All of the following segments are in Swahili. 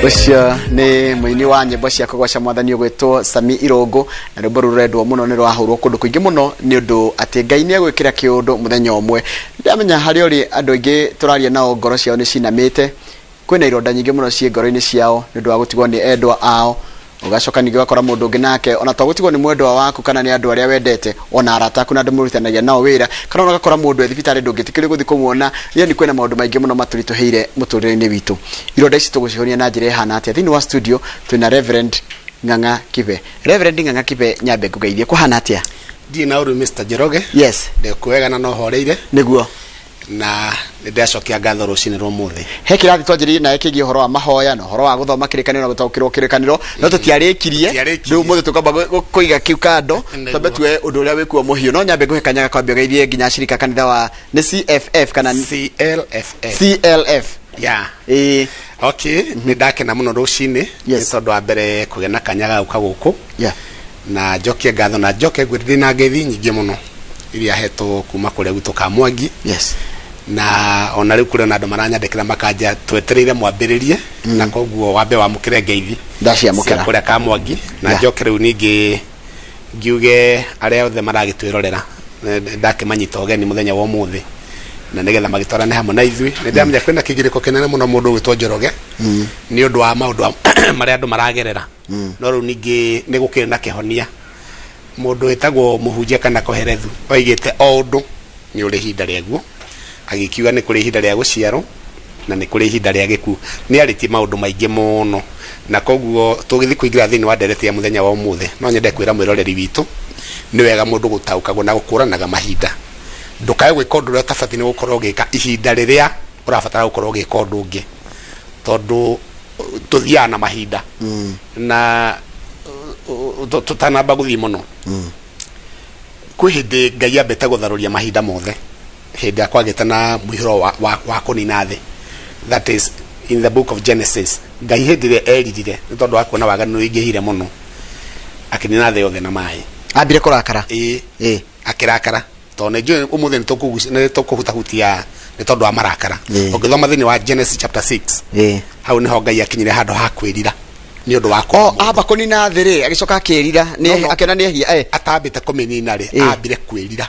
Ucio ni muini wa nyimbo cia kugwaca mwathani ugwitwo Sami Irongo na rwimbo rurendwo muno ni rwahurwo kundu kuingi muno ni undu ati Ngai ni agwikira kiundu muthenya umwe. Ndamenya hari uri andu aingi turaria nao ngoro ciao ni cinamite kwina ironda nyingi muno cie ngoro-ini ciao ni undu wa gutigwo ni endwa ao ugacoka ningi wakora mundu ungi nake ona to gutigwo ni mwendwa waku kana ni andu aria wendete ona arata aku na andu murutanagia nao wira kana ona gakora mundu ethibitari ndungitikiri guthi kumuona yani kwina maundu maingi muno maturituheire muturire-ini witu. Ironda ici tugucihonia na njira ihana atia thini wa studio twina Reverend Ng'ang'a Kibe. Reverend Ng'ang'a Kibe nyambe kugeithie kuhana atia? Di na uru Mr. Njoroge. Yes. De kuega na no horeire. Niguo. Na ndacokia ngatho rucini rumuthi. He kirathi twanjiri na ekigie horo wa mahoya no horo wa guthoma kirikaniro na gutaukirwo kirikaniro no tutiarikirie riu muthe tukamba kuiga kiu kando tambe tue undu uria wikuo muhio no nyambe guhekanya kwambia geithie nginya shirika kanitha wa ni CFF kana CLF yeah okay ni ndakena muno rucini ni tondu wa mbere kugena kanyaga uka guku yeah na njokie ngatho na njoke gwithii na ngethi nyingi muno iria heto kuma kuria gutuka Mwangi yes na ona riu kuri na andu maranyandikira makanja twetereire mwambiririe na koguo wambe wa mukire ngeithi ndacia mukira kuria ka Mwangi na njoke riu ningi ngiuge aria othe maragitwirorera ndakimanyita ogeni muthenya wa umuthi na nigetha magitwarane hamwe na ithui ni ndamenya kwina kigiriko kinene muno mundu gwitwo Njoroge ni undu wa maundu maria andu maragerera no riu ningi ni gukira na kihonia mundu etagwo muhunjia kana koherethu oigite o undu ni uri hinda riaguo agikiuga ni kuri hinda ria guciaro na ni kuri hinda ria giku ni ariti maundu maingi muno na koguo tugithi kuingira thini wa ndereti ya muthenya wa umuthi no nyende kwira mwiroreri witu ni wega mundu gutaukagwo na gukuranaga mahinda ndukae gwika undu uria tabati ni gukorwo gika ihinda riria urabatara gukorwo gika undu ungi tondu tuthiana na mahinda na tutanamba guthi muno kwi hindi Ngai ambete gutharuria mahinda mothe hindi akwagite na mwihiro wa kunina thi that is in the book of Genesis Ngai hindi eririre ni tondu wa kuona waganu ingihire muno akinina thi yothe na mai ambire kurakara akirakara to ne jo umuthi ni tukuhutahutia ni tondu wa marakara ungithoma thini wa Genesis chapter 6 hau ni ho Ngai akinyire handu ha kwirira ni undu wako aba kunina thiri agicoka akirira ni akena ni ehia atambite kumenina ri ambire kwirira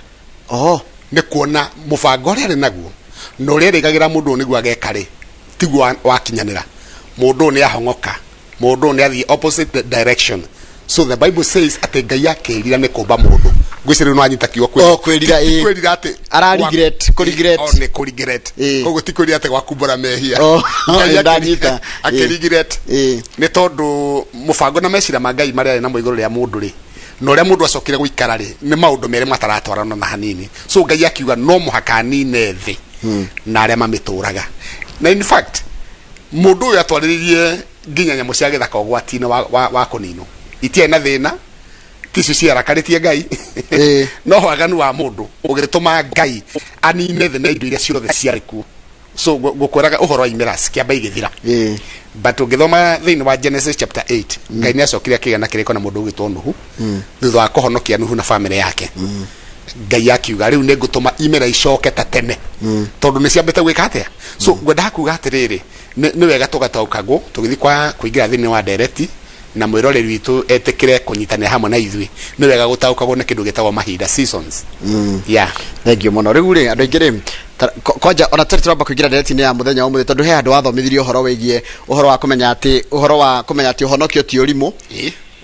ni kuona mubango ri naguo no ri rigagira mundu ni gwa geka ri tigwa wakinyanira mundu ni ahongoka mundu ni athi opposite direction so the Bible says ati Ngai akirira ni kumba mundu gwiciri no anyita kiwa kwirira kwirira ati ara regret ni ku regret koguo ti kwirira ati gwakumbura mehia ndanyita akirigret ni tondu mubango na mecira ma Ngai maria na muiguru ria mundu ri no ria mundu acokire guikara ri ni maundu mere mataratwarana na hanini so Ngai akiuga no muhaka nine thi na aria mamituraga na in fact mundu uyu atwariririe nginya nyamu cia githaka ogwati-ini wa kunino itie na thina tici ciarakaritie Ngai no waganu wa mundu ugirituma Ngai anine thi na indo iria ciothe ciariku so gukoraga uhoro imira kiamba igithira but ugithoma thini wa Genesis chapter 8 Ngai ni acokire akigana kiriko na mundu ugitwo Nuhu thutha wa kuhonokia Nuhu na family yake Ngai akiuga riu ni ngutuma imira icoke ta tene tondu ni ciambite gwika atia so ngwenda kuuga atiriri ni wega tugataukagwo tugithi kwa kuingira thini wa ndereti na mwiroreri witu etikire kunyitana hamwe na ithui ni wega gutaukagwo na kindu gitagwo mahinda seasons thank you muno riu ri andu ingire koja ona turamba kuingira ndereti-ini ya muthenya wa muthi tondu he andu athomithirio uhoro wigie uhoro wa kumenya ati uhonokio ti urimu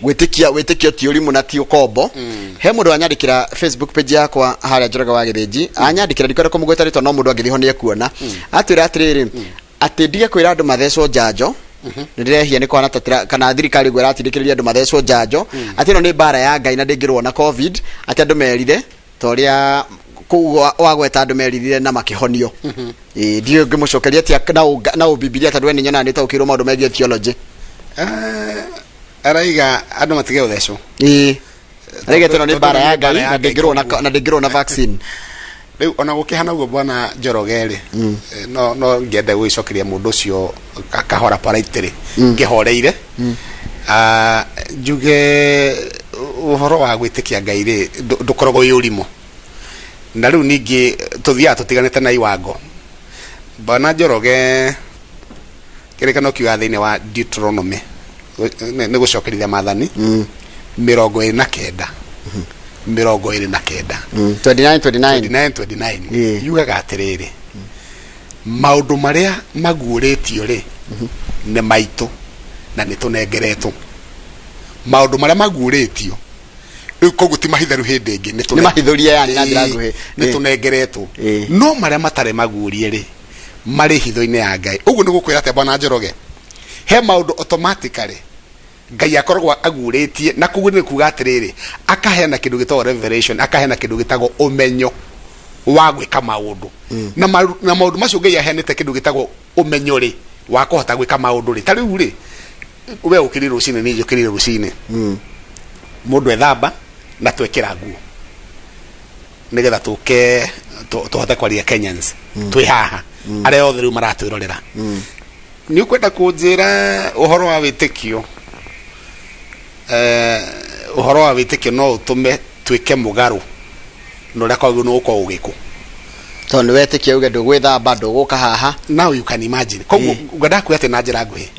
witikia ti urimu na ti ukombo he mundu anyandikira Facebook page yakwa haria Njoroge wa Githinji anyandikira ndikwenda kumugweta ritwa no mundu angithi honie kuona atwira atiriri ati ndige kwira andu mathecwo njanjo ndirehia ni kwana tatira kana thirikari gwera atindikiriria andu mathecwo njanjo ati no ni bara ya Ngai na ndingirwo na covid ati andu merire toria kuwa wagweta andu meririre na makihonio ndio ngimucokeria ati na ubibilia tandwe ni nyona nita ukirwo maundu megie theology araiga andu matige uthecwo araiga tono ni bara ya Ngai na ndingirwo na vaccine riu ona gukihana ugo bwana Njoroge ri no ngende gwicokeria mundu ucio kahora paraitiri ngihoreire njuge uhoro wa gwitikia Ngai ri ndukorogo yurimo na riu ningi tuthia tutiganite na iwango bwana Njoroge kirekano kiuga thiini wa Deuteronomy ne gucokerithia mathani 29 29 yugaga atiriri maundu maria maguuritio ri ne maitu na nitunengeretwo maundu maria maguuritio uko guti mahitheru hindi ingi ni mahithuria yani na ndiraguhe nitunengeretwo no maria matare maguurie ri mari hitho-ini ya Ngai uguo ni gukwira ate Bwana Njoroge he maundu automatically Ngai akoragwo aguritie na kuguo kuga atiriri akaheana kindu gitagwo revelation akaheana kindu gitagwo umenyo wa gwika maundu na maundu macio Ngai aheanite kindu gitagwo umenyo ri wa kuhota gwika maundu ri tariu ri we ukiri rucine ni njukiri rucine mundu ethamba na twekira nguo nigetha tuke tuhote kwaria Kenyans twi haha are othe riu maratwirorera ni ukwenda kunjira uhoro wa witikio uhoro wa witikio no utume twike mugaru no reka no uko ugiku tondu wetikio uge ndugwithamba nduguka haha now you can imagine koguo ngada kwete na njira nguhi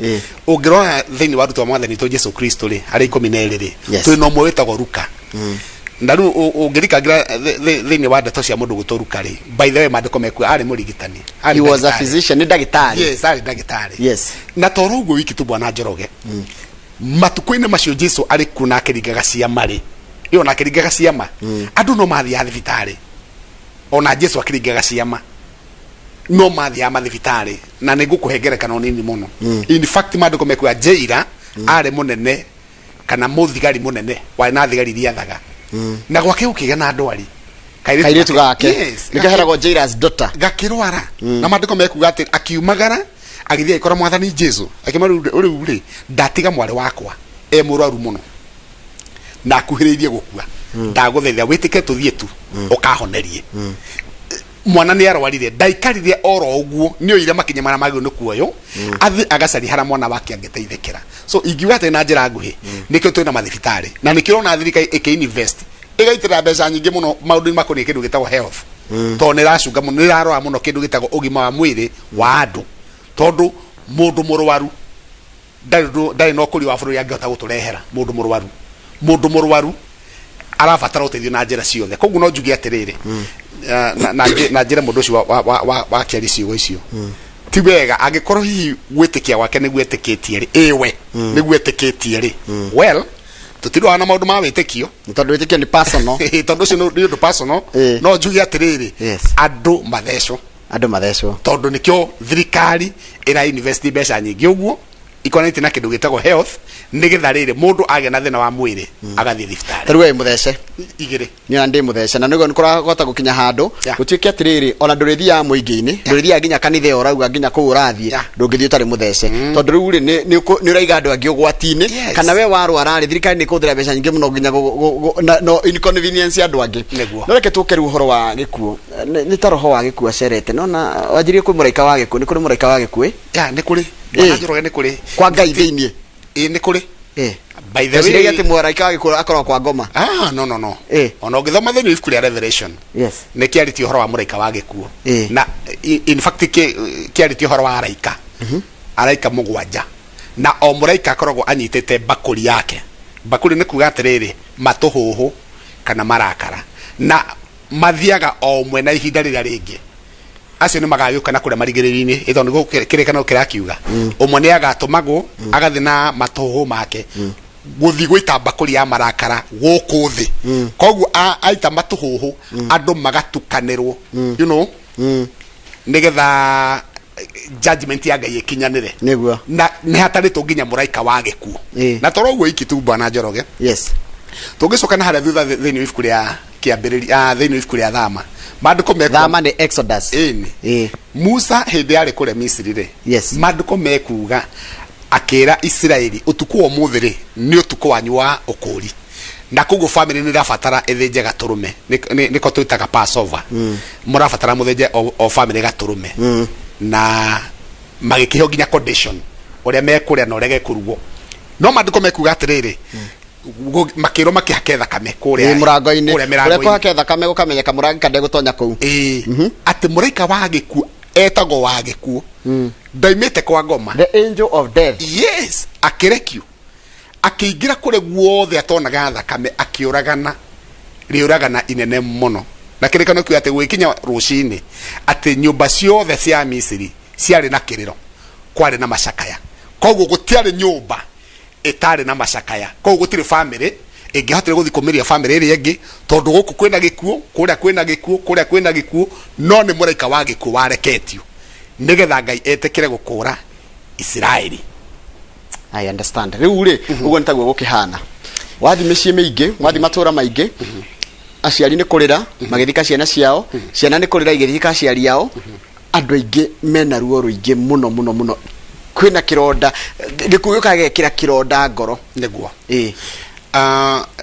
ungirora thiini wa rutwa mwathani to Jesu Kristo ri ari 12 ri twi no mwetagwo Luka ndaru ungirikagira thiini wa ndeto cia mundu gutoruka ri by the way mandiko meku ari murigitani he was a physician ni dagitari yes ari dagitari yes na toro uguo wiki tu Bwana Njoroge matuko-ini macio Jesu ari kuna kirigaga ciama ri iyo na kirigaga ciama andu no mathia thibitari ona Jesu akirigaga ciama no mathia mathibitari na nigukuhengerekana onini muno in fact mandiko meku Jaira ari munene kana muthigari munene wa na thigari riathaga na gwake ukiga na ndwari kairitu gake nikaheragwo Jairus daughter gakirwara na mandiko mekuga ati akiumagara agithia ikora mwathani Jesu akimaru uri ndatiga mwari wakwa murwaru muno na kuhiririe gukua ndaguthetha witike tuthie tu ukahonerie mwana ni arwarire ndaikarire oro uguo ni oire makinye mara magio ni kuoyo athi agacari hara mwana wake angeteithekera so ingiuga ati na njira nguhi nikio twina mathibitari na nikiro na thirika invest igaitira mbeca nyingi muno maundu makoni kindu gitagwo health to ni racunga muno ni rarora muno kindu gitagwo ugima wa mwiri wa andu tondu mundu murwaru ndai no kuri wa buru yangihota guturehera mundu murwaru arabatara uteithio na njira ciothe koguo no njugi atiriri na njira mundu ucio wa kiari ciugo icio ti wega angikorwo hihi gwitikia gwake ni gwetikitie ri ewe ni gwetikitie ri well tutirwa na maundu ma witikio tondu witikio ni personal tondu ucio ni undu personal no njugi atiriri andu matheco tondu nikio thirikari ira university mbeca nyingi uguo ikonete na kindu gitagwo health nigetha riri mundu age na thina wa mwiri agathie thibitari riwe muthece igire ni ndi muthece na nigo nikuragota gukinya handu gutwike atiriri ona ndurithia muingi-ini ndurithia nginya kanithe orauga nginya ku urathie ndungithio tari muthece tondu riu ri ni uraiga andu angi ugwati-ini kana we warwara ri thirikari ni kuthira mbeca nyingi muno nginya no inconvenience andu angi no reke tuke ri uhoro wa gikuo ni ta roho wa gikuo acerete nona wajirie ku muraika wa gikuo ni kuri muraika wa gikuo ni kuri Bwana Njoroge ni kuri kwa Ngai thiini ni kuri by the way yati muraika wa gikuo akorwo kwa ngoma no ona ugithoma thiini ibuku ria Revelation ni kiariti uhoro wa muraika wa gikuo na in fact kiariti uhoro wa araika araika mugwanja na o muraika akoragwo anyitete bakuri yake bakuri ni kuga atiriri matuhuhu kana marakara na mathiaga o mwe na ihinda riria ringi acio ni magayuka na kuria marigiriri-ini ito ni kirekano kirakiuga umwe ni agatumagwo agathi na matuhu make guthi gwita bakuri ya marakara guku thi koguo aita matuhuhu andu magatukanirwo you know nigetha judgment ya Ngai ikinyanire niguo na ni hatarito nginya muraika wa gikuo na toro uguo iki tu Bwana Njoroge tugicoka na haria thutha thiini ibuku ria kiambiriria thiini ibuku ria Thama mandiko meku Thama ni Exodus Musa hindi ari kure Misiri ri mandiko mekuga akira Israeli utuku wa muthiri ni utuku wanyu wa ukuri na kugo family ni rafatara ethenje gaturume niko twitaga Passover murafatara muthenje o family gaturume na magikiho nginya condition uria mekuria na urege kurugo no mandiko mekuga atiriri makiro makihaketha kame kuria murango-ini kuria kwaketha kame gukamenyeka murangi kande gutonya kuu ati muraika wa gikuo etagwo wa gikuo ndaimite kwa ngoma, the angel of death, yes, akirekio akiingira kure guothe atonaga thakame akiuragana riuragana inene muno na kirikano kio ate gwikinya rucini ate nyumba ciothe cia Misiri ciari na kiriro kwari na macakaya koguo gutiari nyumba etari na macakaya koguo gutiri family ingihotire guthikumiria family iri ingi tondu guku kwina gikuo kuria kwina gikuo no ni muraika wa gikuo wareketio nigetha Ngai etekire gukura Israeli. I understand. Riu ri ugo ntaguo gukihana wathi micii miingi wathi matura maingi aciari ni kurira magithika ciana ciao ciana ni kurira igithika aciari yao andu aingi mena ruo ruingi muno kwina kironda gikuyu kagekira kironda ngoro niguo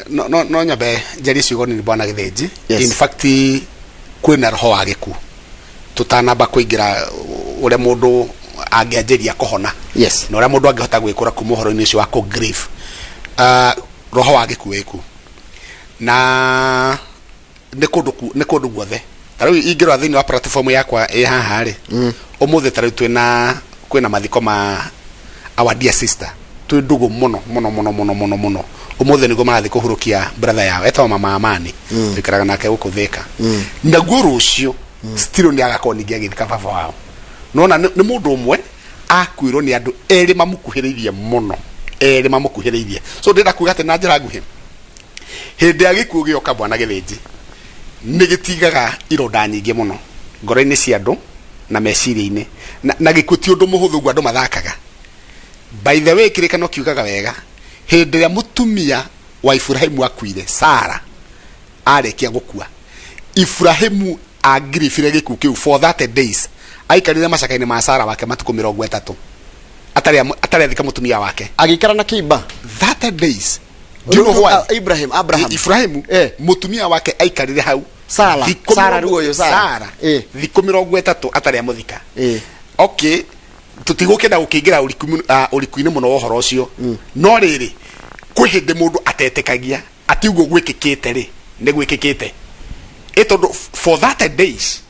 no nyabe jeri ciugo ni bwana Githinji. In fact kwina roho wa giku tutanamba kuingira ure mundu angianjiria kuhona yes na ure mundu angihota gwikura kuma horo-ini ucio wa ku grief roho wa giku wiku na ne kundu guothe tariu ingirwa thiini wa platform yakwa haha ri umuthi tariu kwina mathiko ma our dear sister twi ndugu muno umuthi niguo marathi kuhurukia brother yao etwa mama Amani ikaraga nake guku Thika naguo rucio still ni agakoningia githika baba wao nona ni mundu umwe akwirwo ni andu eri mamukuhiririe muno so ndenda kuga ati na njira nguhi hindi agikuo gioka bwana Githinji ni gitigaga ironda nyingi muno ngoro-ini cia andu na meciria-ini na gikuo ti undu muhuthu gwa andu mathakaga. By the way kirikano kiugaga wega hindi ya mutumia wa Ibrahimu akuire Sara arekia gukua Ibrahimu agrifire gikuo kiu for that days aikarire macakaini ma Sara wake matuko 30 atari athika mutumia wake agikara na kiba that days do you know why Ibrahimu mutumia wake aikarire hau Sara ruoyo Sara thiko 30 atari amuthika okay tutigukenda gukingira urikuini muno wohoro ucio no riri kwihinde mundu atetekagia ati ugo gwikikite ri ni gwikikite etondo for that days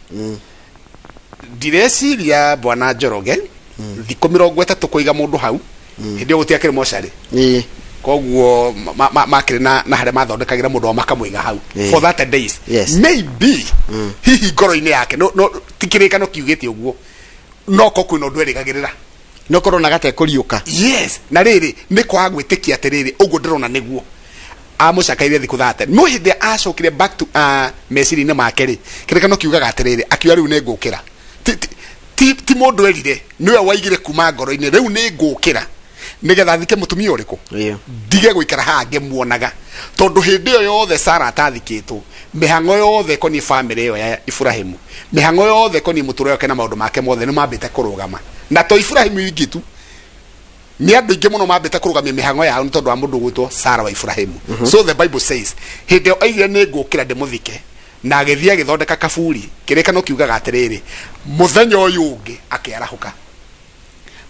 diresiria bwana Njoroge thiko 30 kuiga mundu hau hindi gutiakire moshari koguo makire na hare mathondekagira mundu wa makamwiga hau for that days maybe hihi ngoro-ini yake no tikirikano kiugite uguo no koku no ndwerigagirira no korona gate kuriuka yes na riri ni kwa gwitikia atiriri uguo ndirona niguo amucakaire thiku 30 no hindi acokire back to meciria-ini make ri kirikano kiugaga atiriri akiwa riu ni ngukira ti mundu erire niwe waigire kuma ngoro-ini riu ni ngukira nigetha thike mutumia uriku ndige gwikara ha ngemuonaga tondu hindi yo yothe Sara atathikitwo mihango yothe koni family yo ya Ibrahimu mihango yothe koni muturo yake na maundu make mothe ni mambite kurugama na to Ibrahimu ingitu ni andu ingi muno mambite kurugamia mihango yao tondu wa mundu gwitwo Sara wa Ibrahimu so the Bible says hindi yo aigire ni ngukira ndimuthike na agithia githondeka kaburi kirikano kiugaga atiriri muthenya uyu ungi akiarahuka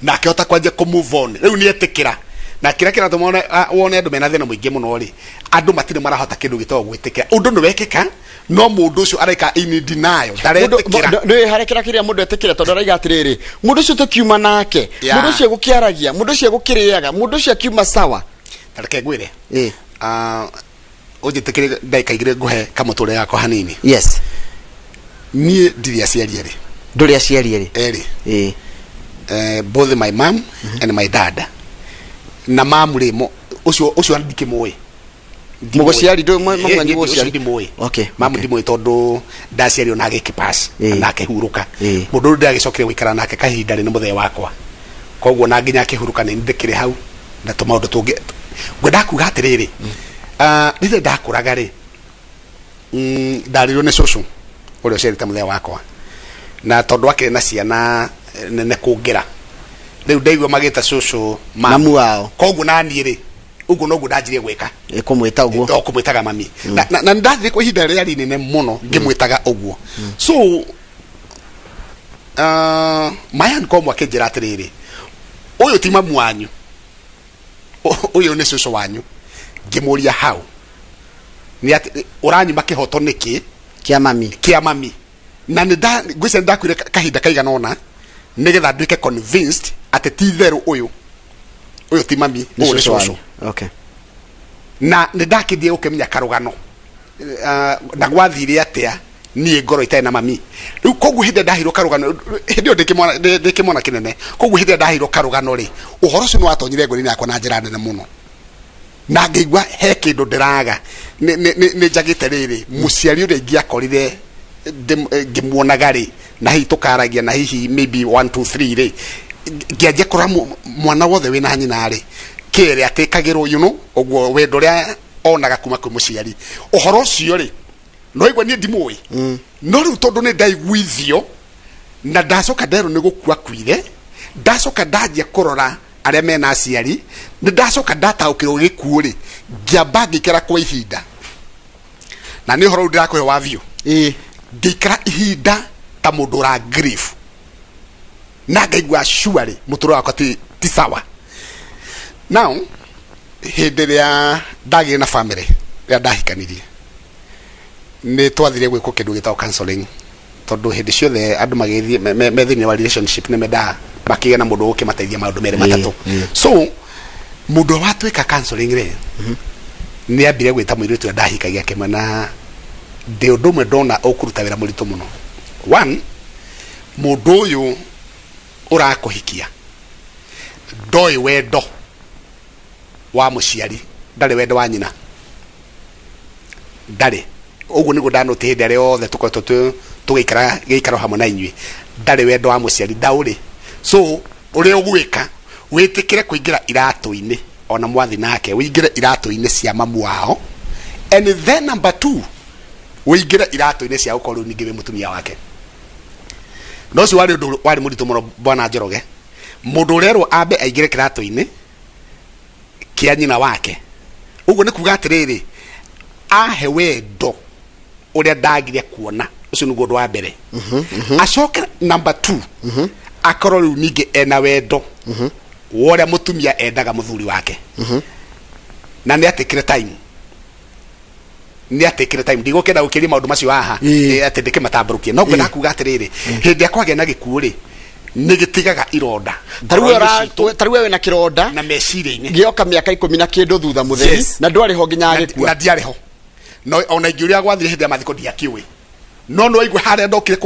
na akihota kwanja ku move on riu ni etikira na kira kira tumone wone andu mena thina muingi muno ri andu matire marahota kindu gitwa gwitikira undu ni wekika no mundu ucio araika in denial daretikira ni harekira kiria mundu etikira tondu araiga atiriri mundu ucio tukiuma nake mundu ucio gukiaragia mundu ucio gukiriaga mundu ucio akiuma sawa tareke gwire ujitikire ndaika igire guhe kamuture yako hanini yes ni ndiri aciari ri nduri aciari ri both my mom and my dad na mom rimo ucio ndikimwe muguciari ndo mama nyi guciari okay mom ndimwe tondu ndaciari ona gikipass na akihuruka mundu ndagicokire gwikara nake kahinda ri ni muthee wakwa koguo na nginya akihuruka ni ndikire hau na tumaundu tungi gwenda kuga atiriri rithe ndakuraga ri ndarirwo ni cucu uria ucerite muthee wakwa na tondu akire na ciana nene kungira riu ndaigua magita cucu mamu wao koguo nani ri uguo noguo ndanjirie gwika kumwita uguo kumwitaga mami na ndathi kwa ihinda ria rinene muno ngimwitaga uguo so mayan ko mwakinjira atiriri uyu ti mamu wanyu uyu ni cucu wanyu ngimuria hau ni ati uranyima kihoto niki kia mami na ni ngwise ndakwire kahinda kaigana ona nigetha nduike convinced ati ti theru uyu ti mami uyu ni cucu. Okay. Na ndakithie ukimenya karugano na gwathire atia nie ngoro itae na mami riu koguo hinde ndahiro karugano hinde ndikimona kinene koguo hinde ndahiro karugano ri uhoro ucio nwatonyire ngori yakwa na njira nene muno na ngigwa he kindu ndiraga ni njagite riri muciari uri ngiakorire ngimuonaga ri na hihi tukaragia na hihi maybe 1 2 3 ri ngianjia kura mwana wothe wina nyina ri kire atikagirwo oguo wendo ria onaga kuma kwi muciari uhoro ucio ri no igwa nie ndimui no riu tondu ni ndaiguithio na ndacoka ndero ni gukua kwire ndacoka ndanjia kurora aria mena aciari ni ndacoka ndataukirwo gikuo ri ngiamba ngikira kwa ihinda na ni horo ndirakuhe wavio ngikira ihinda ta mundu ra grief na ngaigua sure muturo wakwa ti sawa. Now hindi ria ndagi na family ria ndahikanirie ni twathire gwiko kindu gitao counseling tondu hindi ciothe andu magithie methini wa relationship ni menda makiga na mundu ukimateithia maundu mere matatu. So mundu watwika counseling ri ni ambire gwita muiritu ndahikagia kimwe na de undu ndona ukuruta wira muritu muno. One, mundu uyu urakuhikia ndoi wendo wa muciari ndari wendo wa nyina ndari uguo nigo ndanote hindi aria othe tukoretwo tugikara hamwe na inyui ndari wendo wa muciari ndauri. So uri ugwika witikire kuingira iratu-ini ona mwathi nake wingire iratu-ini cia mamu wao, and then number 2 wingire iratu-ini cia ukoru ningi we mutumia wake. No si wari muritu muno bwana Njoroge mundu urerwo ambe aingire kiratu-ini kia nyina wake uguo ni kuga atiriri ahe wendo uria ndagire kuona ucio ni gundu wa mbere. Acoke number 2 akorwo riu ningi ena wendo woria mutumia endaga muthuri wake na ni atikire time ndigukenda gukiria maundu macio haha ati ndikimatamburukie no kwenda kuga atiriri hindi akwage na gikuo ri ni gitigaga ironda tarua we na kironda na meciria-ini gioka miaka 10 na kindu thutha mutheri na ndwari ho nginya agikua na ndiari ho no ona ingiuria gwathire hindi amathiko ndiakiwe no igwe haria ndokire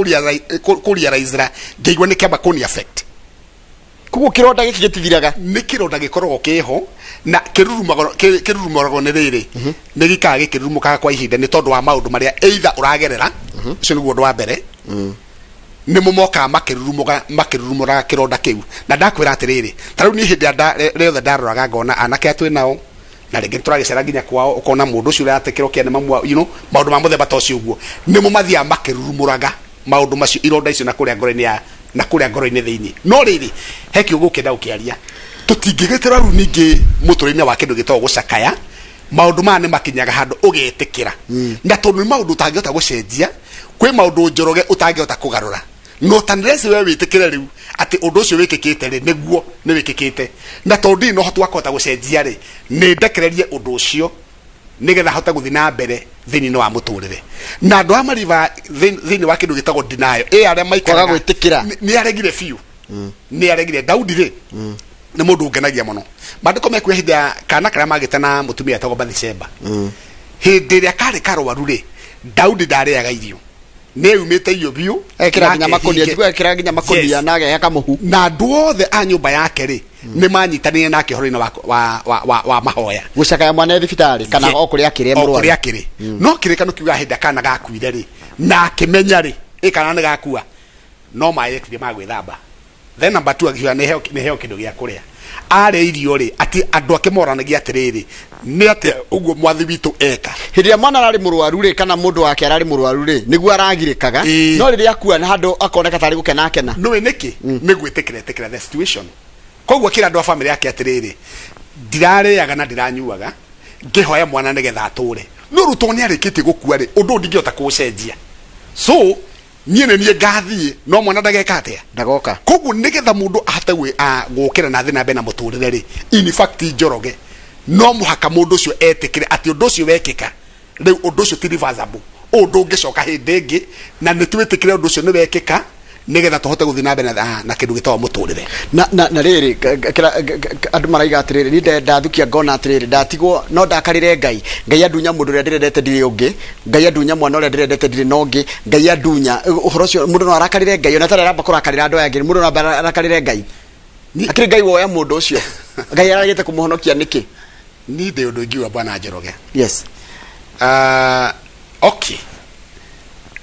kuria raizra ngeigwa ni kiamba kuni affect kuguo kironda giki gitithiraga ni kironda gikoragwo kiho na kirurumagwo ni riri ni gikaga gikirurumukaga kwa ihinda ni tondu wa maundu maria either uragerera ucio niguo ndo wa mbere ni mumoka makirurumura kironda kiu na ndakwira atiriri tariu ni hindi riothe ndaroraga ngona anake atwi nao na ringi turagicera nginya kwao ukona mundu ucio uratekirwo kiene mamu maundu ma muthemba tocio uguo ni mumathia makirurumuraga maundu macio ironda icio na kuria ngoro-ini thiini. No riri he kiugo kenda ukiaria tutingigitira ru ningi muturine wa kindu gitagwo gucakaya maundu ma ni makinyaga handu ugetikira na tondu ni maundu utangihota gucenjia kwi maundu Njoroge utangihota kugarura no tanresi we witikire riu ati undu ucio wikikite ri niguo ni wikikite na tondu no hotu wakota gucenjia ri ni ndekererie undu ucio nigetha hota guthi na mbere thini no wa muturire na andu amariva thini wa kindu gitagwo denial aria maikara gwitikira ni aregire fiu ni aregire Daudi ri ni mundu ngenagia muno mandiko mekuya hindi kana karia magite na mutumia etagwo Bathsheba hindi ria kari karwaru ri Daudi ndariaga irio ni umite iyo biu ekira nginya makonia nage yakamuhu na andu othe a nyumba yake ri ni manyitanire nake horo-ini wa mahoya gucakaya mwana thibitari kana okuri akire murwaru no kirikano kiuga hindi kana gakuire ri na akimenya ri ikana ni gakua no maekire magwithamba. Then number 2 agiwa ni heo kindu gia kuria are irio ri ati andu akimoranagia atiriri ni ati uguo mwathi witu eka hindi ya mwana arari murwaru ri kana mundu wake arari murwaru ri niguo aragirikaga no riri akua na handu akoneka tari gukena no we niki ni gwitikira the situation koguo kira andu a family yake atiriri ndirareaga na ndiranyuaga ngihoya mwana nigetha ature no ruto ni arikiti gukua ri undu ndingihota kucenjia so niene nie gathie no mwana ndageka atia ndagoka koguo nigetha mundu ahate gukira na thina bena muturire ri in fact Njoroge no muhaka mundu ucio etikire ati undu ucio wekika riu undu ucio ti reversible undu ungicoka hindi ingi na nitwitikire undu ucio ni wekika nigetha tuhote guthii na mbere na kindu gitawa muturire na riri andu maraiga atiriri ni ndenda thukia ngona atiriri ndatigwo no ndakarire ngai andunya mundu ria ndirendete ndiri ungi ngai andunya mwana ria ndirendete ndiri nongi ngai andunya uhoro ucio mundu no arakarire ngai ona tarera bakurakarira andu aya ngi mundu no arakarire ngai akiri ngai woya mundu ucio ngai aragite kumuhonokia niki ni de undu ngiwa bwana Njoroge yes okay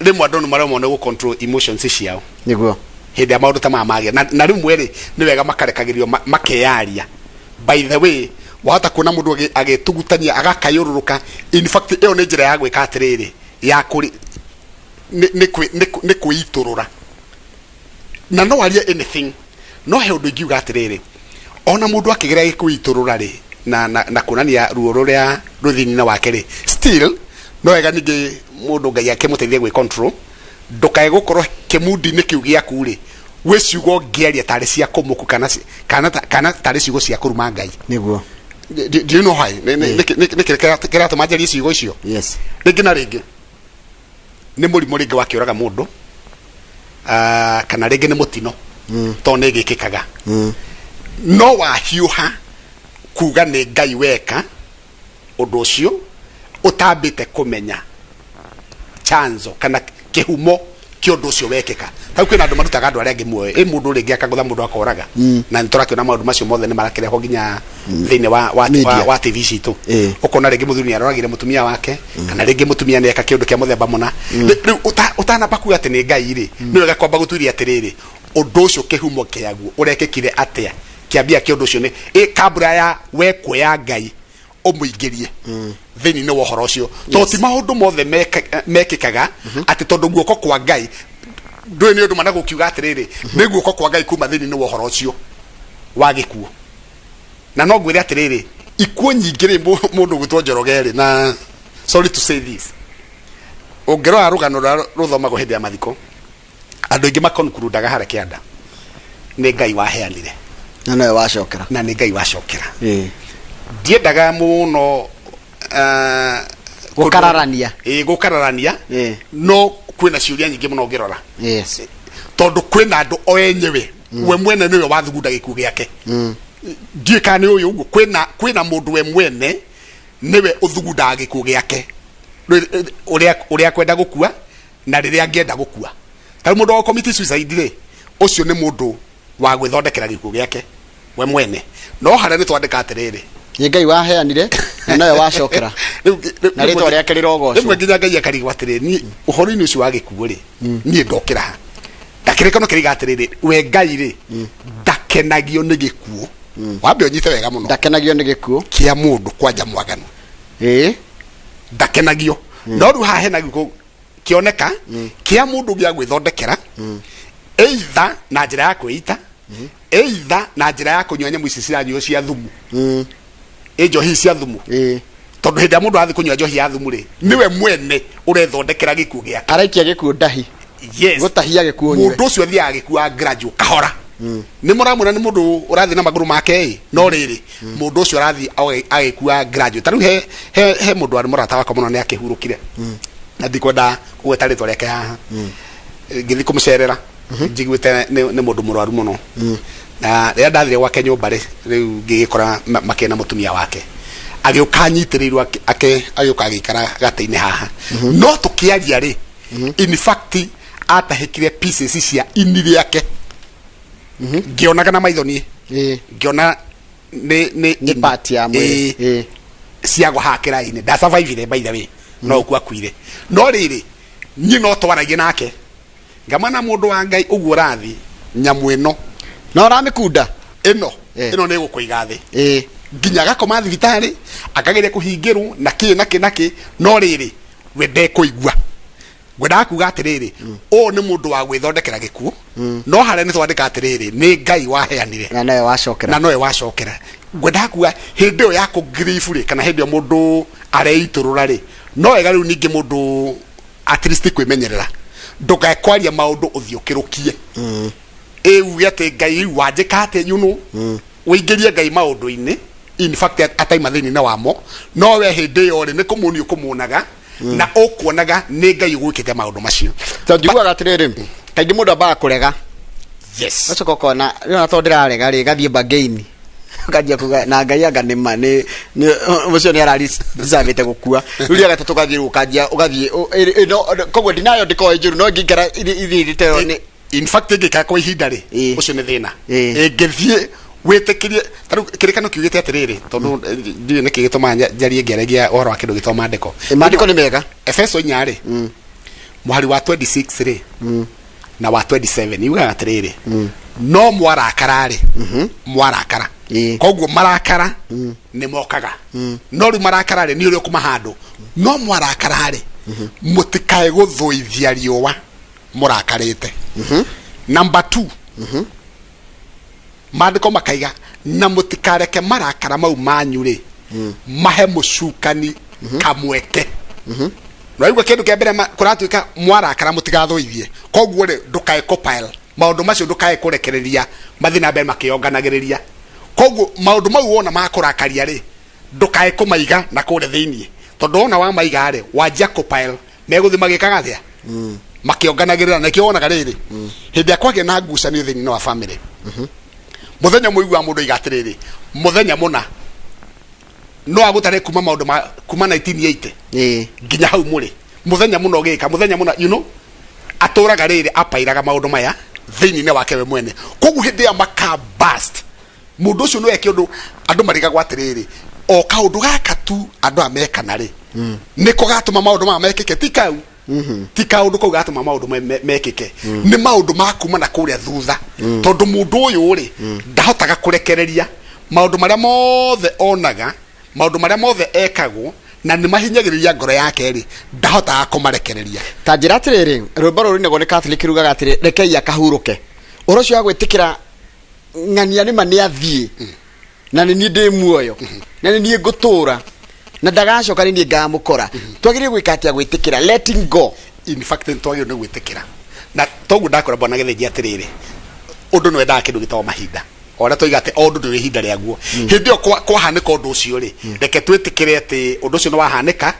rimwe andu mara mone go control emotions ciao niguo hindi ya maundu ta mamagia na rimwe ri ni wega makarekagirio makeyaria by the way wahota kuona mundu agitugutania agakayururuka in fact eo ni njira ya gwika atiriri ya kuri ni kuiturura na no aria anything no he undu ngiuga atiriri ona mundu akigeria kuiturura ri na kunania ruo ruria ruthini-ini wake ri still no wega ningi mundu ngai akimuteithia gwi control ndukae gukorwo kimudi-ini kiu giaku ri we ciugo ngiaria tari cia kumuku kana tari ciugo cia kuruma ngai niguo do you know why ni kira tumajeria ciugo icio yes ringi na ringi ni murimu ringi wakiuraga mundu kana ringi ni mutino to ni gikikaga no wahiuha kuga ni ngai weka undu ucio utambite kumenya chanzo kana kihumo kiondu ucio wekeka tau kwina andu marutaga andu aria ngimwe mundu ringi akagutha mundu akoraga na niturakiona maundu macio mothe ni marakireho nginya thiini wa TV citu ukona ringi muthuri ni aroragire mutumia wake kana ringi mutumia ni eka kiondu kia muthemba muna riu utana baku ati ni ngai ri ni wega kwamba guturia atiriri undu ucio kihumo kiaguo urekekire atia kiambia kiondu ucio ni kabura ya we kuya ngai umuingirie thini ni wohoro ucio to ti maundu mothe mekikaga ati tondu guoko kwa ngai ndui ni undu manago kiuga atiriri ni guoko kwa ngai kuma thini ni wohoro ucio wa gikuo na no gwire atiriri ikuo nyingire mundu gwitwo Njoroge ri na sorry to say this ungirora rugano ruthomagwo hindi ya mathiko andu ingi makonkurudaga hare kianda ni ngai waheanire na nawe wacokera na ni ngai wacokera ndiendaga muno gukararania gukararania no kwina ciuria nyingi muno ngirora yes tondu kwina andu o enyewe we mwene niwe wathugunda gikuo giake ndieka ni uyu uguo kwina mundu we mwene niwe uthugunda gikuo giake uria kwenda gukua na riria ngienda gukua ta mundu wa commit suicide ri ucio ni mundu wa gwithondekera gikuo giake we mwene no haria ni twandika atiriri ni ngai waheanire na nawe wacokera na ritwa riake rirogoco rimwe nginya ngai akarigwo atiriri ni uhoro-ini ucio wa gikuo ri nie ndokira ndakirekano kiriga atiriri we ngai ri ndakenagio ni gikuo wambe onyite wega muno ndakenagio ni gikuo kia mundu kwanja mwaganu ndakenagio no ru hahenagio kioneka kia mundu gia gwithondekera either na njira ya kwita either na njira ya kunywa nyamu ici ciranyo cia thumu njohi cia thumu tondu hindi mundu athi kunywa njohi ya thumu ri niwe mwene urethondekera gikuo giake araikia gikuo ndahi yes gutahia gikuo nywe mundu ucio thia gikuo gradual kahora ni muramura ni mundu urathi na maguru make no riri mundu ucio arathi agikua gradual taru he mundu ari murata wako muno ni akihurukire na ndikwenda kugweta ritwa riake haha ngithi kumucerera njiguite ni mundu murwaru muno na ria ndathire gwake nyumba ri riu ngigikora makena mutumia wake agiuka nyitirirwo agiuka agikara gate-ini haha no tukiaria ri in fact atahikire pieces cia ini riake ngionaga na maithoni ngiona ni part ya mwili cia guhakira ini da survive by the way no ku akuire no riri nyi no twaragie nake ngamana mundu wa ngai uguo rathi nyamu ino no ramikunda ino ni gukuiga thi nginya gakoma thibitari akageria kuhingirwo na ki no riri we ndekuigua gwenda kuga atiriri o ni mundu wa gwithondekera gikuo no haria ni twandika atiriri ni ngai waheanire na nowe wacokera gwenda kuga hindi o yako grief ri kana hindi o mundu areiturura ri no wega riu ningi mundu at least kwimenyerera ndugakwaria maundu uthiukirukie uge ati ngai wanjika ati you know uingirie ngai maundu-ini in fact ataima thini na wamo no we hindi yo ri ni kumunio kumunaga na okuonaga ni ngai gwikite maundu macio to njiguaga atiriri kaingĩ mũndũ ambaga kũrega yes ũcoka ũkona rĩona to ndĩrarega rĩ gathiĩ bangeini ukajia kuga na ngai anga nĩ ma nĩ ũcio nĩ arari deserve gũkua rĩu rĩa gatatũ gathiĩ ukajia ugathiĩ koguo ndinayo ndikoe njũru no ngĩingara ithirĩte nĩ in fact ngĩka kwa ihinda rĩ ũcio nĩ thĩna ngĩthiĩ wĩtĩkĩrie tarũ kĩrĩkano kiugĩte atĩrĩrĩ tondũ ndiĩ nĩkĩ gĩtũma njarie ngeragia ũhoro wa kĩndũ gĩtwa maandĩko nĩ mega Efeso 4 rĩ mũhari wa 26 rĩ na wa 27 yugaga atĩrĩrĩ no mwarakara rĩ mwarakara koguo marakara nĩ mokaga no rĩu marakara rĩ nĩ ũrĩa kumahandũ no mwarakara rĩ mũtikae gũthũithia riũa mũrakarĩte number 2 maandĩko makaiga na mũtikareke marakara mau manyu rĩ mahe mũcukani kamweke Raigua kĩndũ kĩa mbere kũratuĩka mwarakara mũtigathũithie koguo rĩ ndukae compile maũndũ macio ndukae kũrekereria mathi na mbere makĩonganagĩrĩria koguo maũndũ mau wona makũrakaria rĩ ndukae kũmaiga na kũrĩa thĩinĩ tondũ wona wa maiga rĩ wajia compile megũthi magĩkaga thĩa makĩonganagĩrĩra na kĩo wonaga rĩrĩ hĩndĩ ya kwagĩa na ngucanio thĩinĩ wa family muthenya mũigua mũndũ igatĩrĩrĩ muthenya mũna no agutare kuma maũndũ kuma 1980 nginya hau mũrĩ muthenya mũno gĩka muthenya mũna you know atũraga rĩrĩ apairaga maũndũ maya thĩinĩ wake we mwene koguo hĩndĩ ya makabast mũndũ ũcio no eke ũndũ andũ marigagwo atĩrĩrĩ o kaũndũ gaka tu andũ amekana rĩ nĩko gatũma maũndũ maya mekĩke ti kau ti kaũndũ kau gatũma maũndũ mekĩke nĩ maũndũ ma kuma na kũrĩa thutha tondũ mũndũ ũyũ rĩ ndahotaga kũrekereria maũndũ marĩa mothe onaga maũndũ marĩa mothe ekagwo na nĩ mahinyagĩrĩria ngoro yake rĩ ndahotaga kũmarekereria ta njĩra atĩrĩrĩ rwĩmbo rũrũ nĩguo nĩ Catholic rugaga atĩrĩ rekei akahurũke ũhoro ũcio wa gwĩtĩkĩra ng'ania nĩma nĩ athiĩ na nĩ niĩ ndĩ muoyo na nĩ niĩ ngũtũũra na ndagacoka nĩ niĩ ngamũkora twagĩrĩire gwĩka atĩa gwĩtĩkĩra letting go in fact twagĩrĩire nĩ gwĩtĩkĩra na toguo ndakora bwana Gĩthĩnji atĩrĩrĩ ũndũ nĩ wendaga kĩndũ gĩtagwo mahinda ora toigate o ndũ ndĩ ihinda rĩaguo hĩndĩ ĩyo kwahanĩka ũndũ ũcio rĩ reke twĩtĩkĩre atĩ ũndũ ũcio nĩ wahanĩka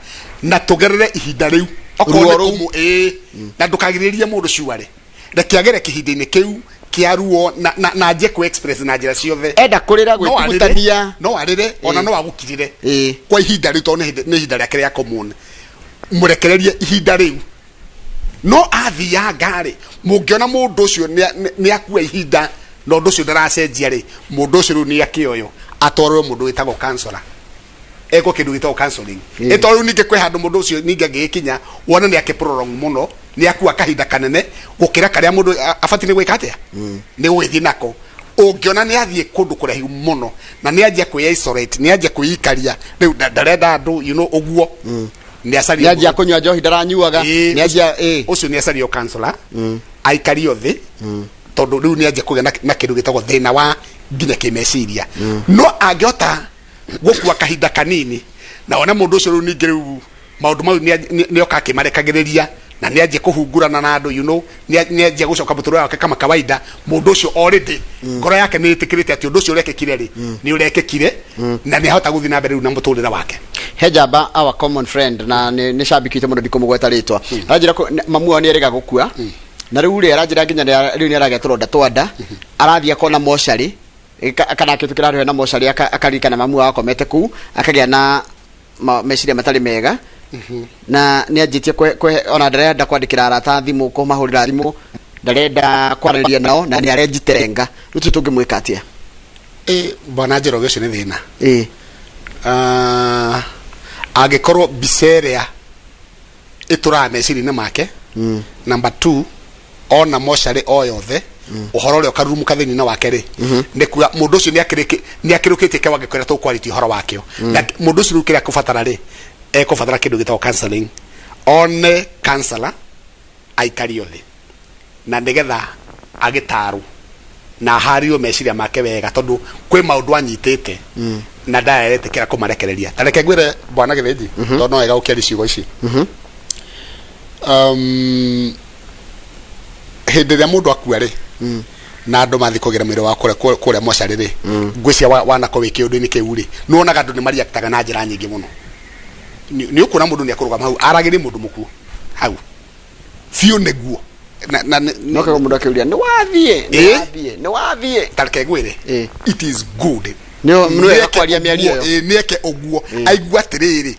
na tũgerere ihinda rĩu okorwo na ndũkagirĩrĩrie mũndũ ciuarĩ reke agere kĩhinda-inĩ kĩu kia ruo na nje ku express na njĩra ciothe enda kũrĩra gwĩtutania no arĩre ona no agũkirire kwa ihinda rĩu tondũ nĩ ihinda rĩake rĩa common mũrekererie ihinda rĩu no athia ngari mũngĩona mũndũ ũcio nĩ akua ihinda no ũndũ ũcio ndaracenjia rĩ mũndũ ũcio rĩu nĩ akĩoyo atwarwo mũndũ wĩtagwo counselor eko kĩndũ gĩtagwo counseling ĩtwarwo ningĩ kwĩ handũ mũndũ ũcio ningĩ angĩkinya wona nĩ akĩprolong mũno nĩ akua kahinda kanene gũkĩra karĩa mũndũ abatie nĩ gwĩka atĩa nĩ gwĩthiĩ nako ũngĩona nĩ athiĩ kũndũ kũraihu mũno na nĩ anjia kwĩ isolate nĩ anjia kwĩikaria rĩu ndarenda andũ you know ũguo nĩ acario nĩ anjia kũnyua njohi ndaranyuaga nĩ anjia ũcio nĩ acario counselor aikario thĩ tondũ rĩu nĩ anjia kũgĩa na kĩndũ gĩtagwo thĩna wa nginya kĩmeciria no angĩhota gũkua kahinda kanini na ona mũndũ ũcio rĩu ningĩ rĩu maũndũ mau nĩ oka akĩmarekagĩrĩria na nĩ anjia kũhungurana na andũ you know nĩ anjia gũcoka mũtũrĩre wake kama kawaida mũndũ ũcio already ngoro yake nĩ ĩtĩkĩrĩte atĩ ũndũ ũcio ũrekĩkire rĩ nĩ ũrekĩkire na nĩ ahota gũthiĩ na mbere rĩu na mũtũrĩre wake Hejaba our common friend na nĩ cambikite mũno ndikũmũgweta rĩtwa aranjĩra mamu wao nĩ erega gũkua na rĩu rĩ aranjĩra nginya rĩu nĩ aragĩa tũronda twanda arathiĩ akona mocarĩ kana akĩtukĩra rĩwe na mocarĩ akaririkana mamu wao akomete kuu akagĩa na meciria matarĩ mega na nĩ anjĩtie ona ndarenda kwandĩkĩra arata thimũ kũmahũrĩra thimũ ndarenda kwaranĩria nao na nĩ arenjiterenga rĩu tũngĩmwĩka atĩa bwana Njoroge ũcio nĩ thĩna angĩkorwo mbica ĩrĩa ĩtũraga meciria-inĩ make number 2 ona mocarĩ o yothe ũhoro ũrĩa ũkarurumuka thĩinĩ wake rĩ nĩ kuga mũndũ ũcio nĩ akĩrũkĩtie kĩwango kĩrĩa tũkwarĩtie ũhoro wakĩo na mũndũ ũcio rĩu kĩrĩa akũbatara rĩ ekũbatara kĩndũ gĩtagwo counseling one counselor aikario thĩ na nĩgetha agĩtarwo na hario meciria make wega tondũ kwĩ maũndũ anyitĩte na ndareretĩkĩra kũmarekereria ta reke ngwĩre bwana Gĩthĩnji tondũ no wega gũkĩaria ciugo ici hĩndĩ ĩrĩa mũndũ akua rĩ na andũ mathiĩ kũgera mwĩrĩ wa kũrĩa mocarĩ rĩ ngwĩcia wanako wĩ kĩũndũ-inĩ kĩu rĩ nĩ wonaga andũ nĩ mariaktaga na njĩra nyingĩ mũno nĩ ũkuona mũndũ nĩ akũrũgama hau aragĩrĩ mũndũ mũkuo hau biũ nĩguo no kago mundu akiuria ni wathie tareke gwire it is good no akwaria miario nieke oguo aigua atiriri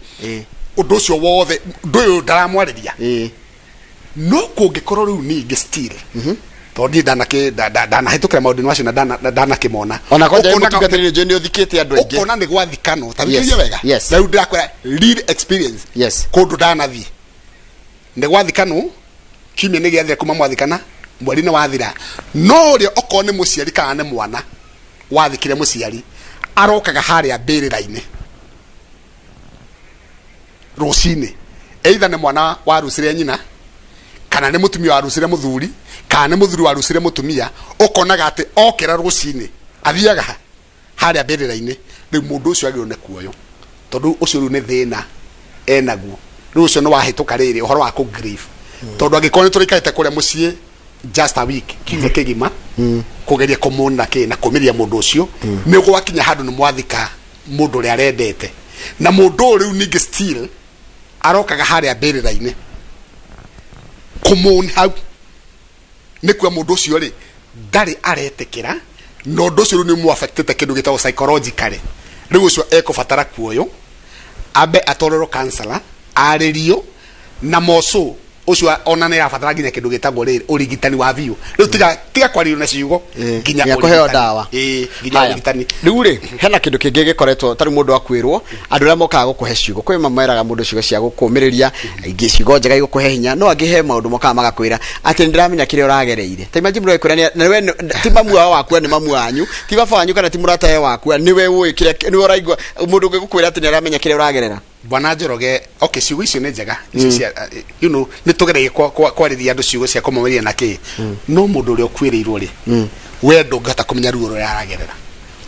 undu ucio wothe nduyu ndaramwariria no kungikorwo riu ningi still tondi ndanahitukira maundu ni wacio na ndanakimona ona koja imutungatiri je ni uthikite andu aingi ona ni gwathikano tabithirie wega na riu ndirakwira real experience kundu ndanathi ni gwathikano kimye ni giathire kuma mwathikana mweri ni wathira no ri oko ni muciari kana ni mwana wathikire muciari arokaga haria mbirira-ini rucini either ni mwana warucire nyina kana ni mutumia warucire muthuri kana ni muthuri warucire mutumia ukonaga ati okira rucini athiaga haria mbirira-ini riu mundu ucio agirwo ni kuoyo tondu ucio riu ni thina enaguo riu ucio ni wahituka riri uhoro wa ku grief tondu angikoni ni turikaite kuria mucii just a week kinya kigima kugeria kumuna na kumiria mundu ucio ni gwakinya handu ni mwathika mundu ri arendete na mundu riu ningi still arokaga haria mbirira-ini kumuni hau ni kwa mundu ucio ri ndari aretekera no ndu ucio ni mu affected kindu gitawo psychologically riu ucio ekubatara kuoyo abe atorero counselor aririo na moso ucio ona ne afatara ginya kindu gitagwo riri urigitani wa biu riu tiga kwaririo na ciugo ginya kuheo dawa ginya urigitani riu ri hena kindu kingi gikoretwo tari mundu akwirwo andu ria mokaga gukuhe ciugo kwi mameraga mundu ciugo cia gukumiriria ingi ciugo njega igukuhe hinya no angihe maundu mokaga magakwira ati ndiramenya kire uragereire ta imagine muraikwira ni we ti mamu waku ni mamu wanyu ti baba wanyu kana ti muratae waku ni we ui kire ni uraigwa mundu ngigukwira ati ndiramenya kire uragerera Bwana Njoroge okay ciugo icio ni njega icio you know ni tugereire kwariria andu ciugo cia kumameria na ki no mundu uri okwirirwo ri we ndungata kumenya ruo ro yaragerera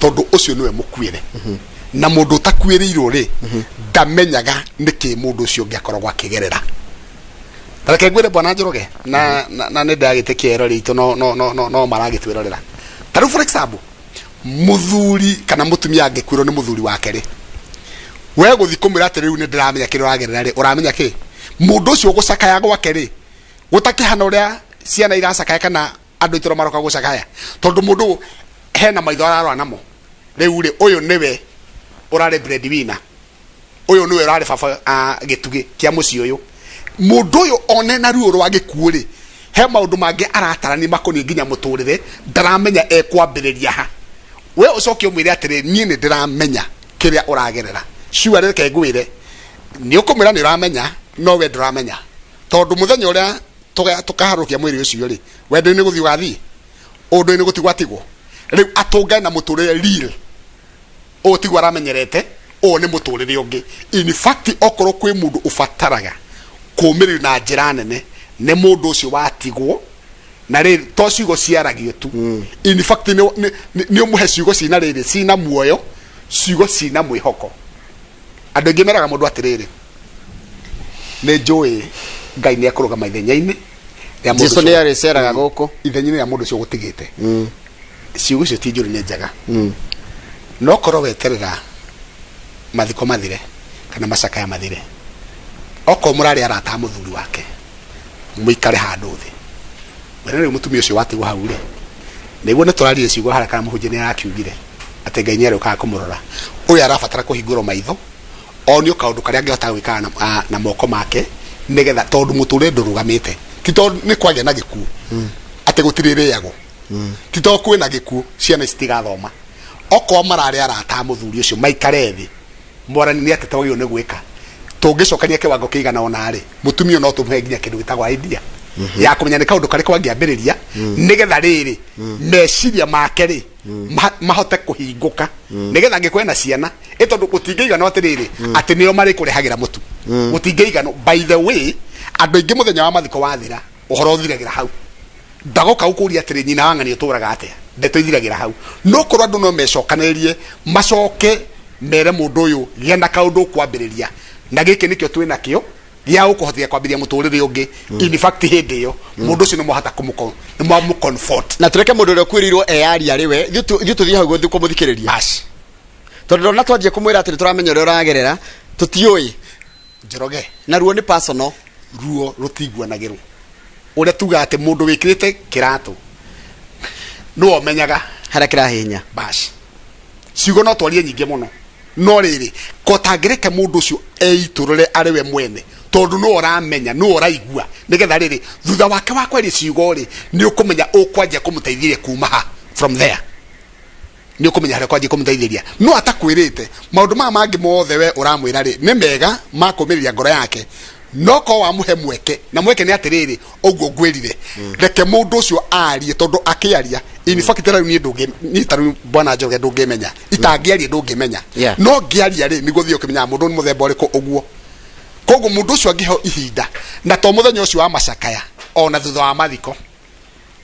tondu ucio niwe mukwire na mundu utakwirirwo ri ndamenyaga niki mundu ucio ngiakoragwo akigerera tareke ngwire Bwana Njoroge na ni ndagitikia ero ritu no maragitwirorera taru for example muthuri kana mutumia angikwirwo ni muthuri wake ri we guthi kumira ati riu ni ndiramenya kire uragerera ri uramenya ki mundu ucio gucakaya gwake ri gutakihana uria ciana iracakaya kana andu itoro maroka gucakaya tondu mundu hena maitho ararwa namo riu ri uyu niwe urare breadwinner uyu niwe urare baba gitugi kia muci uyu mundu uyu one na ruo rwa gikuo ri he maundu mangi aratarani makoni nginya muturire ndaramenya ekwambiriria ha we ucoke umwire atiri nie ni ndiramenya kiria uragerera sure reke ngwire ni ukumira ni uramenya no we ndiramenya tondu muthenya uria tukaharukia mwiri ucio ri wendo ni guthi wathi undu ni gutigwatigwo riu atungae na muturire real o tigwa ramenyerete o ni muturire ungi in fact okoro kwi mundu ufataraga kumirira na njira nene ne mundu ucio watigwo na ri to ciugo ciaragio tu in fact ni umuhe ciugo cina riri cina muoyo ciugo cina mwihoko andu ingi meraga mundu atiriri ni njui Ngai ni akurugama ithenya-ini ya mundu Jesu ni areceraga guku ithenya-ini ya mundu ucio gutigite ciugo cio ti njuri ni njega no korwo weterera mathiko mathire kana macakaya mathire oko murari arata muthuri wake muikare handu thi wena ni mutumia ucio watigwo hau ri niguo ni turarire ciugo haraka kana muhunjia ni arakiugire ati Ngai ni aroka kumurora uyu arabatara kuhingurwo maitho onio kaundu karia angihota gwikana na moko make nigetha tondu muture ndurugamite tito ni kwagya na gikuo ati gutiririago tito kwina gikuo ciana citigathoma oko marari arata muthuri ucio maikare thi mwarani ni atete wagio ni gwika tungicokania kiwango kiigana ona ri mutumia no tumuhe nginya kindu gitagwa idea ya kumenya ni kaundu kari kwangiambiriria nigetha riri meciria make ri mahote kuhinguka nigetha ngikwena ciana itondu gutingiigana atiriri ati nio mari kurehagira mutu gutingiigana by the way andu ingi muthenya wa mathiko wathira uhoro thiragira hau ndagoka ukuria atiri nyina wang'ani uturaga atia ndeto ithiragira hau no korwo andu no mecokanirie macoke mere mundu uyu gena kaundu kwambiriria na giki nikio twina kio ya ukuhothia kwambiria muturire ungi in fact hindi yo mundu ucio no muhata mu comfort na tureke mundu uri kwirirwo eyari ariwe thuthi hau guthi kumuthikiriria bas tondu na twanjie kumwira ati turamenya uri uragerera tutioi Njoroge na ruo ni personal ruo rutigwanagirwo uria tuga ati mundu wikirite kiratu no menyaga haria kirahinya bash ciugo no twarie nyingi muno no riri kotangireke mundu ucio eiturure ari we mwene tondu no oramenya no oraigua nigetha riri thutha wake wa kwari ciugo ri ni ukumenya ukwanjia kumuteithiria kuma ha from there ni ukumenya haria kwanjia kumuteithiria no atakwirite maundu ma mangi mothe we uramwira ri ni mega makumiria ngoro yake no ko wa muhe mweke na mweke ni atiriri oguo ngwirire reke mundu ucio arie tondu akiaria in fact tera ni nduge ni taru bwana Njoroge ndungimenya itangiaria ndungimenya no ngiaria ri nigo thio kimenya mundu ni muthemba uriku oguo koguo mundu ucio angiho ihinda na to muthenya ucio wa macakaya ona thutha wa mathiko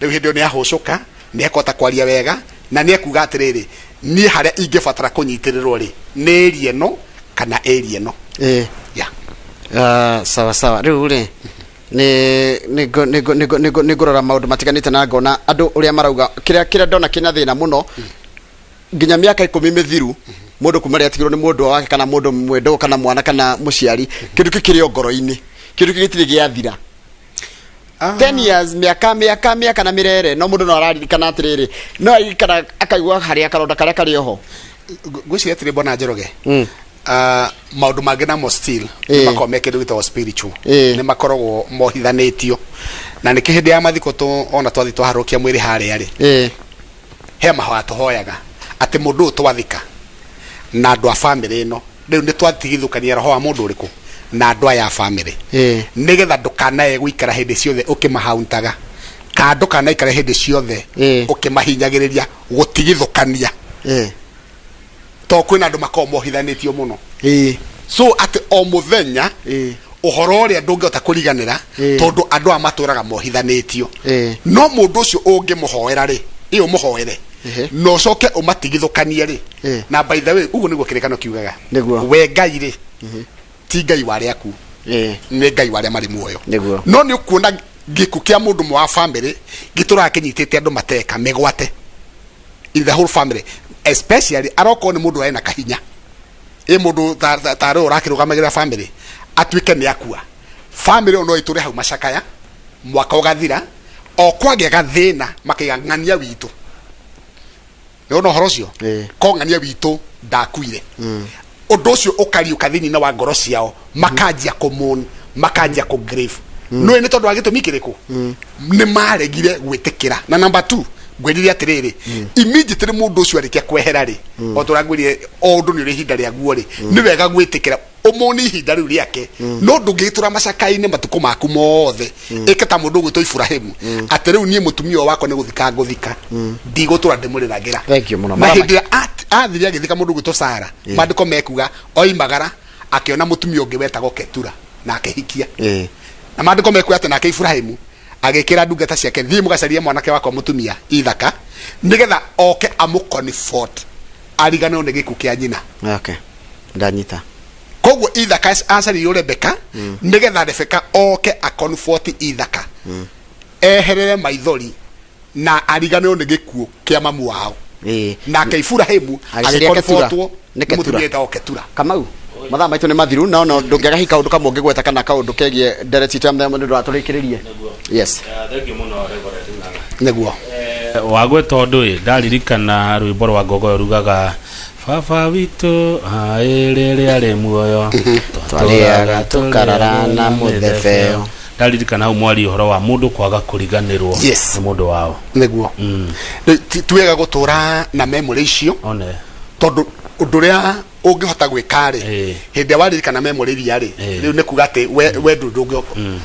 riu hindio ni ahucuka ni ekota kwaria wega na ni ekuga atiriri ni haria ingibatara kunyitirirwo ri ni eri eno kana eri eno sawa sawa riu ri ni ngorora maundu matiganite na ngona andu uria marauga kiria ndona kina thina muno nginya miaka 10 mithiru mundu kumaria atigirwo ni mundu wake kana mundu mwendo kana mwana kana muciari kindu kikirio ngoro-ini kindu gitiri giathira 10 years miaka na mirere no mundu no araririkana atiriri no aikara akaigua haria karonda karia kari oho gwiciria atiri Bwana Njoroge maundu mangi na mo still makome kindu gitwa spiritual ni makoragwo mohithanitio na ni kihindi ya mathiko tu ona twathi twaharukia mwiri haria ri he mahoya tuhoyaga ati mundu twathika na andu a family no riu ni twatigithukania roho wa mundu uriku na andu ya family nigetha ndukanae guikara hindi ciothe ukimahauntaga ka ndukanaikara hindi ciothe ukimahinyagiriria gutigithukania to kwina andu makoo mohithanitio muno so ati o muthenya uhoro ria ndungihota kuriganira tondu andu amaturaga mohithanitio no mundu ucio ungimuhoera ri iyo muhoere no coke umatigithukanie ri na by the way ugu niguo kirikano kiugaga we Ngai ri ti Ngai wari aku ni Ngai wari mari muoyo no ni ukuona giku kia mundu mwa family gitura kinyitite andu mateka megwate in the whole family especially aroko ni mundu aina kahinya mundu taro rakirugamagirira family atwike ni akua family ono iture hau macakaya mwaka ugathira o kwage gathina makigangania witu no horo cio ko ngania witu ndakuire undu ucio ukari ukathini na wa ngoro ciao makanjia kumon makanjia ku grave no ni tondu agitumi kiriku ni maregire gwitikira na number 2 gwirire atiriri immediately mundu ucio arikia kwehera ri o turagwirie o ndu ni rihinda ria guo ri ni wega gwitikira umoni ihinda riu riake no ndungitura macakaini matuko maku mothe ikata mundu gwito Ibrahimu ati riu nie mutumia wako ni guthika nguthika ndigutura ndimuriragira na hindi athiria githika mundu gwito Sara mandiko mekuga oimagara akiona mutumia ungi wetagwo Ketura na akihikia na mandiko mekuga ati nake Ibrahimu agekira ndungata ciake thie mugacaria mwanake wako mutumia ithaka nigetha oke amuconfort arigane one giku kia nyina ndanyita koguo ithaka acari Rebeka nigetha Rebeka oke aconfort ithaka eherere maithori na arigane one giku kia mamu wao na ke Ibrahimu agiconfortwo ni mutumia ta Ketura Kamau mathaa maitu ni mathiru na no ndungiaga hika undu kamwe ngigweta kana kaundu kegie ndereti tamwe mundu raturikirie yes thank you muno Reverend neguo wagweta undu ndaririkana rwimbo rwa Ngogoyo rugaga baba witu airere ari muoyo twariaga tukararana muthebeo ndaririkana umwari uhoro wa mundu kwaga kuriganirwo ni mundu wao neguo tuwega gutura na memory icio one tondu unduria ungihota gwikari hindi waririkana memory ria ri riu ni kuga ati we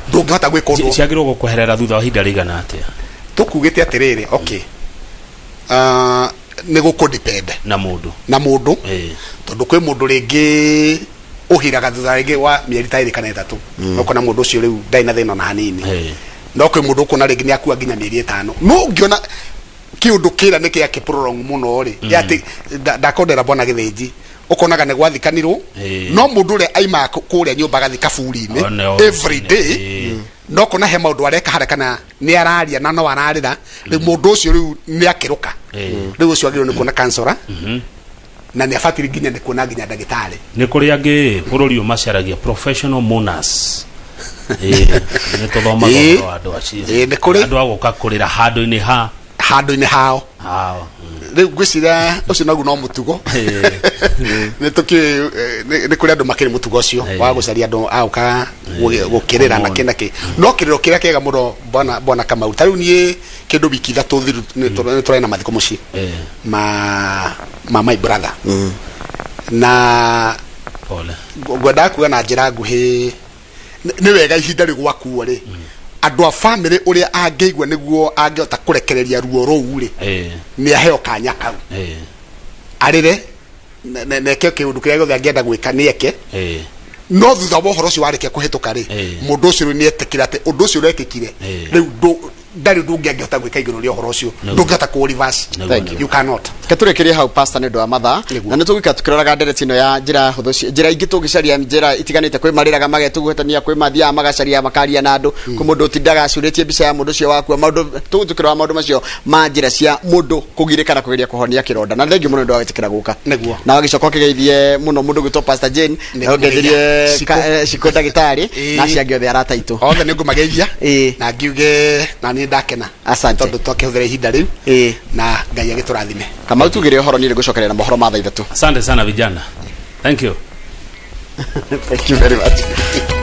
ndungihota gwika undu ciagirwo gukuherera thutha wa hinda rigana atia tukugite atiriri okay ni gukudepend na mundu tondu kwi mundu ringi uhiraga thutha ringi wa mieri ta 2 kana 3 ukona mundu ucio riu ndai na thina na hanini no kwi mundu kuna ringi ni akua nginya mieri 5 no ungiona kiundu kira ni kia kiprolong muno ri ati ndakondera Bwana Githinji ukonaga ne gwathikanirwo no mundu ri aima kuria nyumba gathika buri-ini every day no kona he maundu areka harekana ni araria na no ararira ri mundu ucio riu ni akiruka riu ucio agirwo ni kuona kansora na ni afatiri nginya ni kuona nginya ndagitari ni kuri angi bururi umacaragia professional mourners nä tå thomaga andå acio andå agoka kå rä ra handå-inä hao rä u ngwä cira å cio naguo no må tugo nä kå rä andå makä rä må tugo å cio wa gå caria andå agoka gå kä rä ra na kä nakä no kä rä ro kä rä a kega må no bwana Kamau ta rä u niä kä ndå wiki ithatå thiru nä tå rena mathiko må ciä ma my brother na ngwendaga kuga na njä ra nguhä nä wega ihinda rä gwakuo rä andå a bamĩrĩ ũrĩa angĩigua nĩguo angĩhota kũrekereria ruo rũu rĩ nĩ aheo kanya kau arĩre neke kĩũndũ kĩrĩa gĩothe angĩenda gwĩka nĩeke no thutha wa ũhoro ũcio warĩkia kũhĩtũka rĩ mũndũ ũcio nĩetĩkĩra atĩ ũndũ ũcio ũrekĩkire rĩu ndarĩ ũndũ ũngĩ angĩhota gwĩka igũrũ rĩa ũhoro ũcio ndũngĩhota kũ reverse you cannot ketũrĩkĩrie hau pastor nĩ ũndũ wa mathaa na nĩ tũgũika tũkĩroraga ndereti ĩno ya njĩra hũthũ njĩra ingĩ tũngĩcaria njĩra itiganĩte kwĩ marĩraga magetũgwetania kwĩ mathiaga magacaria makaria na andũ kwĩ mũndũ ũtindaga acurĩtie mbica ya mũndũ ũcio wakua maũndũ tũgũtũkĩrora maũndũ macio ma njĩra cia mũndũ kũgirĩka kũgeria kũhonia kĩronda na thengiũ mũno nĩ ũndũ wa gwĩtĩkĩra gũka na wagĩcoka ũkĩgeithie mũno mũndũ gwĩtwo pastor Jane na ũngeithirie Ciko ndagĩtarĩ na acio angĩ othe arata aitũ othe nĩ ngũmageithia na ngiuge na niĩ ndakena tondũ twakĩhũthĩra ihinda rĩu na Ngai agĩtũrathime Kamau tugĩre ũhoro niĩ ngũcokeria na mohoro ma thaa ithatũ. Asante sana vijana. Thank you. Thank you very much.